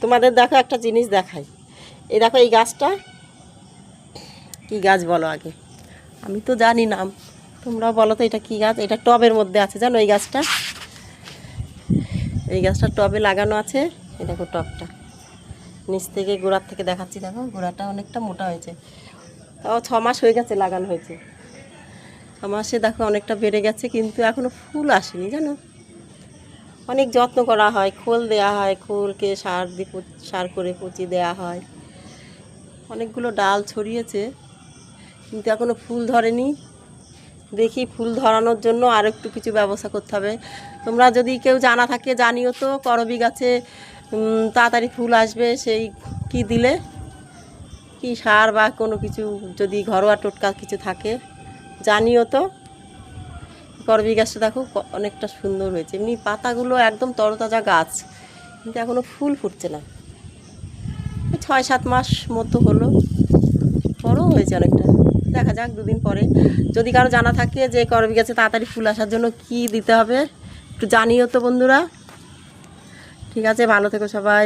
তোমাদের দেখো একটা জিনিস দেখাই। এই দেখো এই গাছটা কি গাছ বলো আগে, আমি তো জানি নাম, তোমরাও বলো তো এটা কি গাছ। এটা টবের মধ্যে আছে জানো এই গাছটা, এই গাছটা টবে লাগানো আছে। এই দেখো টবটা নিচ থেকে গোড়ার থেকে দেখাচ্ছি, দেখো গোড়াটা অনেকটা মোটা হয়েছে। তাও 6 মাস হয়ে গেছে লাগানো হয়েছে, 6 মাসে দেখো অনেকটা বেড়ে গেছে, কিন্তু এখনও ফুল আসেনি জানো। অনেক যত্ন করা হয়, খোল দেওয়া হয়, খোলকে সার দিয়ে সার করে পচিয়ে দেওয়া হয়। অনেকগুলো ডাল ছড়িয়েছে কিন্তু এখনও ফুল ধরেনি। দেখি ফুল ধরানোর জন্য আর একটু কিছু ব্যবস্থা করতে হবে। তোমরা যদি কেউ জানা থাকে জানিও তো, করবী গাছে তাড়াতাড়ি ফুল আসবে সেই কি দিলে, কি সার বা কোনো কিছু যদি ঘরোয়া টোটকা কিছু থাকে জানিও তো। করবী গাছটা দেখো অনেকটা সুন্দর হয়েছে, এমনি পাতাগুলো একদম তরতাজা গাছ, কিন্তু এখনও ফুল ফুটছে না। 6-7 মাস মতো হলো, বড়ও হয়েছে অনেকটা। দেখা যাক 2 দিন পরে যদি কারো জানা থাকে যে করবী গাছে তাড়াতাড়ি ফুল আসার জন্য কি দিতে হবে একটু জানিও তো বন্ধুরা। ঠিক আছে, ভালো থেকো সবাই।